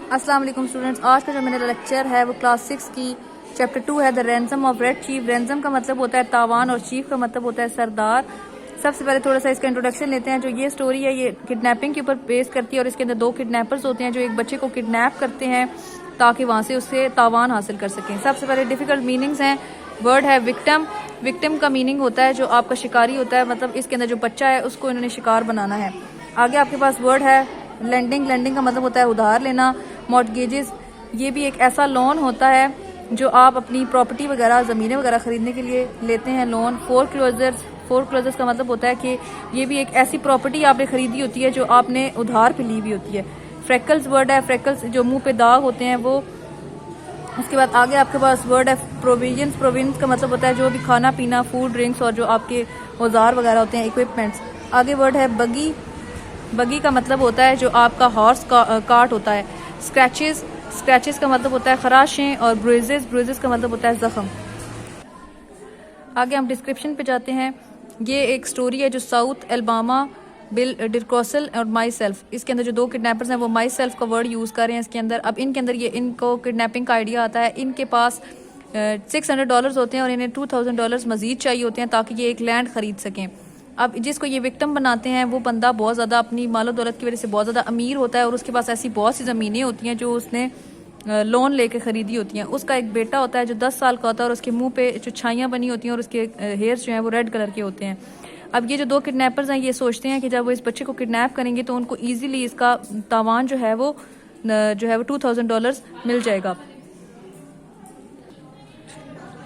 अस्सलाम वालेकुम स्टूडेंट्स, आज का जो मेरा लेक्चर है वो क्लास 6 की चैप्टर 2 है, the ransom of red chief. Ransom का मतलब होता है तावान और चीफ का मतलब होता है सरदार। सबसे पहले थोड़ा सा इसका इंट्रोडक्शन लेते हैं। जो ये स्टोरी है ये किडनैपिंग के ऊपर बेस करती है और इसके अंदर दो किडनैपर्स होते हैं जो एक बच्चे को किडनैप करते हैं ताकि वहाँ से उससे तावान हासिल कर सकें। सबसे पहले डिफिकल्ट मीनिंग्स हैं। वर्ड है विक्टिम। विक्टिम का मीनिंग होता है जो आपका शिकारी होता है, मतलब इसके अंदर जो बच्चा है उसको इन्होंने शिकार बनाना है। आगे आपके पास वर्ड है लेंडिंग। लेंडिंग का मतलब होता है उधार लेना। मॉर्टगेजेस, ये भी एक ऐसा लोन होता है जो आप अपनी प्रॉपर्टी वगैरह ज़मीनें वगैरह ख़रीदने के लिए लेते हैं लोन। फोरक्लोजर्स का मतलब होता है कि ये भी एक ऐसी प्रॉपर्टी आपने ख़रीदी होती है जो आपने उधार पे ली हुई होती है। फ्रेकल्स वर्ड है, फ्रेकल्स जो मुंह पे दाग होते हैं वो। उसके बाद आगे आपके पास वर्ड है प्रोविजंस। प्रोविजंस का मतलब होता है जो भी खाना पीना, फूड ड्रिंक्स और जो आपके औजार वगैरह होते हैं, इक्विपमेंट्स। आगे वर्ड है बगी। बगी का मतलब होता है जो आपका हॉर्स कार्ट होता है। स्क्रैचेस। स्क्रैचेस का मतलब होता है खराशें। और ब्रूजेस। ब्रूजेस का मतलब होता है जख्म। आगे हम डिस्क्रिप्शन पे जाते हैं। ये एक स्टोरी है जो साउथ एल्बामा, बिल डिरकोसल और माई सेल्फ। इसके अंदर जो दो किडनैपर्स हैं वो माई सेल्फ का वर्ड यूज़ कर रहे हैं इसके अंदर। अब इनके अंदर ये इनको किडनैपिंग का आइडिया आता है। इनके पास $600 होते हैं और इन्हें $2000 मजीद चाहिए होते हैं ताकि ये एक लैंड खरीद सकें। अब जिसको ये विक्टिम बनाते हैं वो बंदा बहुत ज़्यादा अपनी मालो दौलत की वजह से बहुत ज़्यादा अमीर होता है और उसके पास ऐसी बहुत सी ज़मीनें होती हैं जो उसने लोन लेके ख़रीदी होती हैं। उसका एक बेटा होता है जो 10 साल का होता है और उसके मुंह पे जो छाइयाँ बनी होती हैं और उसके हेयर्स जो हैं वो रेड कलर के होते हैं। अब ये जो दो किडनैपर्स हैं ये सोचते हैं कि जब वो इस बच्चे को किडनैप करेंगे तो उनको ईजीली इसका तावान जो है वो $2000 मिल जाएगा।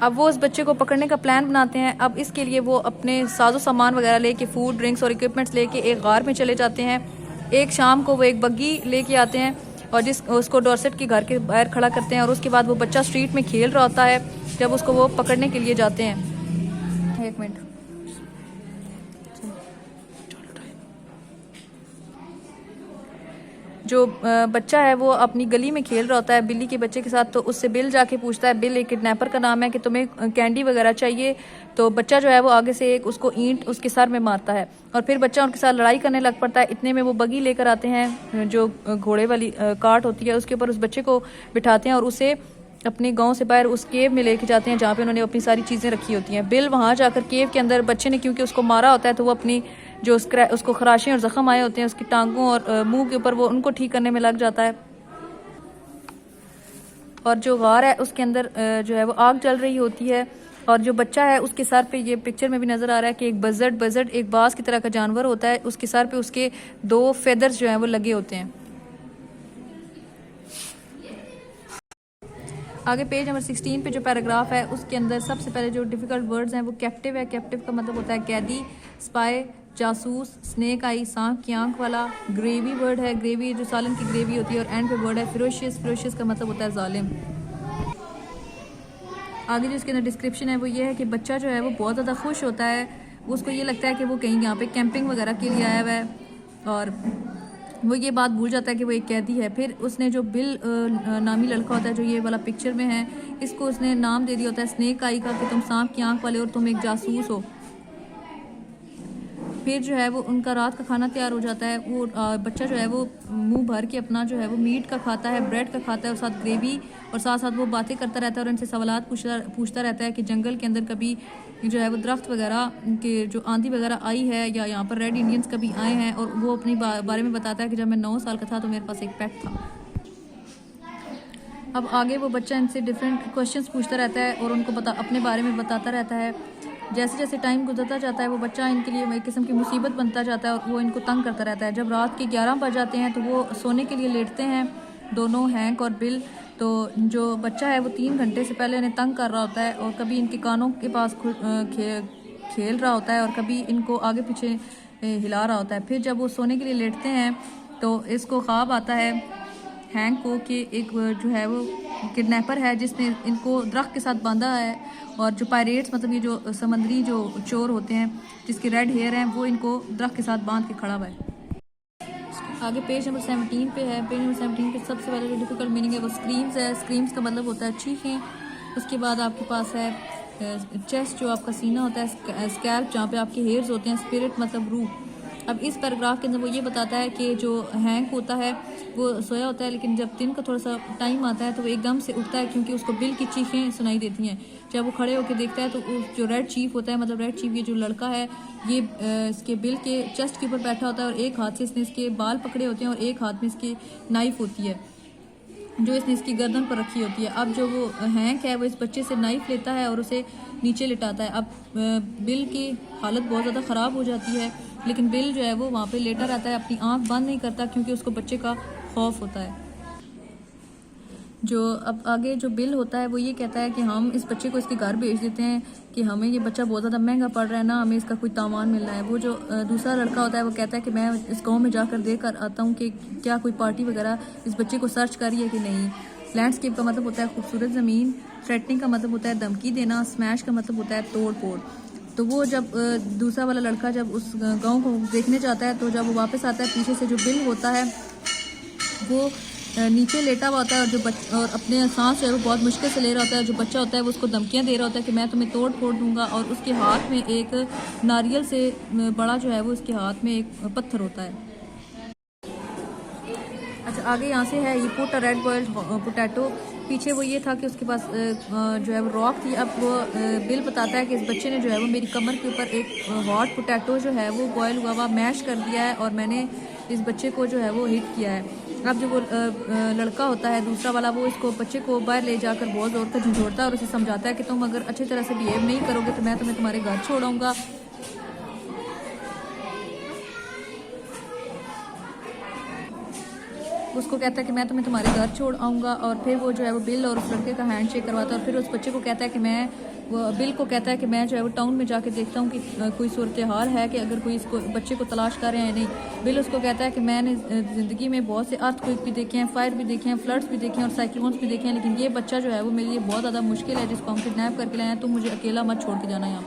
अब वो उस बच्चे को पकड़ने का प्लान बनाते हैं। अब इसके लिए वो अपने साजो सामान वगैरह लेके, फूड ड्रिंक्स और इक्विपमेंट्स लेके एक गार में चले जाते हैं। एक शाम को वो एक बग्गी लेके आते हैं और उसको डॉर्सेट के घर के बाहर खड़ा करते हैं और उसके बाद वो बच्चा स्ट्रीट में खेल रहा होता है जब उसको वो पकड़ने के लिए जाते हैं। एक मिनट। जो बच्चा है वो अपनी गली में खेल रहा होता है बिल्ली के बच्चे के साथ, तो उससे बिल जाके पूछता है, बिल एक किडनैपर का नाम है, कि तुम्हें कैंडी वगैरह चाहिए। तो बच्चा जो है वो आगे से एक उसको ईंट उसके सर में मारता है और फिर बच्चा उनके साथ लड़ाई करने लग पड़ता है। इतने में वो बगी लेकर आते हैं जो घोड़े वाली कार्ट होती है, उसके ऊपर उस बच्चे को बिठाते हैं और उसे अपने गांव से बाहर उस केव में लेके जाते हैं जहाँ पे उन्होंने अपनी सारी चीज़ें रखी होती हैं। बिल वहाँ जाकर केव के अंदर, बच्चे ने क्योंकि उसको मारा होता है तो वो अपनी जो उसको खराशें और जख्म आए होते हैं उसकी टांगों और मुंह के ऊपर, वो उनको ठीक करने में लग जाता है। और जो गार है उसके अंदर जो है वो आग जल रही होती है और जो बच्चा है उसके सर पे, ये पिक्चर में भी नज़र आ रहा है कि एक बजट एक बाज की तरह का जानवर होता है, उसके सर पे उसके 2 फेदर्स जो हैं वो लगे होते हैं। आगे पेज नंबर 16 पे जो पैराग्राफ है उसके अंदर सबसे पहले जो डिफिकल्ट वर्ड्स हैं वो कैप्टिव है। कैप्टिव का मतलब होता है कैदी, स्पाई, जासूस, स्नेक आई, सांप की आंख वाला। ग्रेवी वर्ड है, ग्रेवी जो सालन की ग्रेवी होती है। और एंड पे वर्ड है फिरोशियस। फिरोशियस का मतलब होता है जालिम। आगे जो इसके अंदर डिस्क्रिप्शन है वो ये है कि बच्चा जो है वो बहुत ज़्यादा खुश होता है। उसको ये लगता है कि वो कहीं यहाँ पे कैंपिंग वगैरह के लिए आया हुआ है और वो ये बात भूल जाता है कि वो एक कैदी है। फिर उसने जो बिल नामी लड़का होता है जो ये वाला पिक्चर में है, इसको उसने नाम दे दिया होता है स्नेक आई का, कि तुम सांप की आंख वाले और तुम एक जासूस हो। फिर जो है वो उनका रात का खाना तैयार हो जाता है। वो बच्चा जो है वो मुंह भर के अपना जो है वो मीट का खाता है, ब्रेड का खाता है और साथ ग्रेवी, और साथ साथ वो बातें करता रहता है और इनसे सवालात पूछता रहता है कि जंगल के अंदर कभी जो है वो दरख्त वगैरह के जो आंधी वगैरह आई है या यहाँ पर रेड इंडियंस कभी आए हैं। और वो अपनी बारे में बताता है कि जब मैं 9 साल का था तो मेरे पास एक पेट था। अब आगे वो बच्चा इनसे डिफरेंट क्वेश्चंस पूछता रहता है और उनको अपने बारे में बताता रहता है। जैसे जैसे टाइम गुजरता जाता है वो बच्चा इनके लिए एक किस्म की मुसीबत बनता जाता है और वो इनको तंग करता रहता है। जब रात के 11 बज जाते हैं तो वो सोने के लिए लेटते हैं दोनों, हैंक और बिल। तो जो बच्चा है वो 3 घंटे से पहले इन्हें तंग कर रहा होता है और कभी इनके कानों के पास खेल रहा होता है और कभी इनको आगे पीछे हिला रहा होता है। फिर जब वो सोने के लिए लेटते हैं तो इसको ख्वाब आता है हैंक को कि एक जो है वो किडनैपर है जिसने इनको दरख्त के साथ बांधा है और जो पायरेट्स, मतलब ये जो समंदरी जो चोर होते हैं जिसके रेड हेयर हैं, वो इनको दरख्त के साथ बांध के खड़ा हुआ है। आगे पेज नंबर 17 पे है। पेज नंबर 17 पे सबसे पहले जो डिफिकल्ट मीनिंग है वो स्क्रीम्स है। स्क्रीम्स का मतलब होता है चीखें। उसके बाद आपके पास है चेस्ट जो आपका सीना होता है, स्कैल्प जहाँ पे आपके हेयर्स होते हैं, स्पिरिट मतलब रूह। अब इस पैराग्राफ के अंदर वो ये बताता है कि जो हैंक होता है वो सोया होता है, लेकिन जब दिन का थोड़ा सा टाइम आता है तो वो एकदम से उठता है क्योंकि उसको बिल की चीखें सुनाई देती हैं। जब वो खड़े होकर देखता है तो जो रेड चीफ होता है, मतलब रेड चीफ ये जो लड़का है, ये इसके बिल के चेस्ट के ऊपर बैठा होता है और एक हाथ से इसने इसके बाल पकड़े होते हैं और एक हाथ में इसकी नाइफ होती है जो इसने इसकी गर्दन पर रखी होती है। अब जो वो हैंक है वो इस बच्चे से नाइफ लेता है और उसे नीचे लिटाता है। अब बिल की हालत बहुत ज़्यादा ख़राब हो जाती है, लेकिन बिल जो है वो वहाँ पे लेटा रहता है, अपनी आंख बंद नहीं करता क्योंकि उसको बच्चे का खौफ होता है। जो अब आगे जो बिल होता है वो ये कहता है कि हम इस बच्चे को इसके घर भेज देते हैं कि हमें ये बच्चा बहुत ज़्यादा महंगा पड़ रहा है ना, हमें इसका कोई तावान मिलना है। वो जो दूसरा लड़का होता है वो कहता है कि मैं इस गांव में जाकर देख कर आता हूँ कि क्या कोई पार्टी वगैरह इस बच्चे को सर्च कर रही है कि नहीं। लैंडस्केप का मतलब होता है खूबसूरत ज़मीन, थ्रेटनिंग का मतलब होता है धमकी देना, स्मैश का मतलब होता है तोड़ फोड़। तो वो जब दूसरा वाला लड़का जब उस गाँव को देखने जाता है तो जब वो वापस आता है, पीछे से जो बिल होता है वो नीचे लेटा हुआ होता है और अपने सांस जो है वो बहुत मुश्किल से ले रहा होता है। जो बच्चा होता है वो उसको धमकियां दे रहा होता है कि मैं तुम्हें तोड़ फोड़ दूंगा, और उसके हाथ में एक नारियल से बड़ा जो है वो उसके हाथ में एक पत्थर होता है। अच्छा, आगे यहाँ से है, ये put a red boiled potato. पीछे वो ये था कि उसके पास जो है वो रॉक थी। अब वो बिल बताता है कि इस बच्चे ने जो है वो मेरी कमर के ऊपर एक हॉट पोटैटो जो है वो बॉयल हुआ मैश कर दिया है और मैंने इस बच्चे को जो है वो हिट किया है। अब जो वो लड़का होता है दूसरा वाला, वो इसको बच्चे को बाहर ले जाकर बहुत ज़ोर तक झंझोड़ता है और उसे समझाता है कि तुम अगर अच्छी तरह से बिहेव नहीं करोगे तो मैं तुम्हें तुम्हारे घर छोड़ाऊंगा। उसको कहता है कि मैं तुम्हें तुम्हारे घर छोड़ आऊँगा, और फिर वो जो है वो बिल और उस लड़के का हैंड शेक करवाता है और फिर उस बच्चे को कहता है कि वो बिल को कहता है कि मैं जो है वो टाउन में जाके देखता हूँ कि कोई सूरत हाल है कि अगर कोई इसको बच्चे को तलाश कर रहे हैं या नहीं। बिल उसको कहता है कि मैंने ज़िंदगी में बहुत से अर्थक्वेक भी देखे हैं, फायर भी देखे हैं, फ्लड्स भी देखे हैं और साइक्लोन्स भी देखे हैं, लेकिन ये बच्चा जो है वो मेरे लिए बहुत ज़्यादा मुश्किल है जिसको हम किडनैप करके लाए हैं। तुम मुझे अकेला मत छोड़ के जाना यहाँ।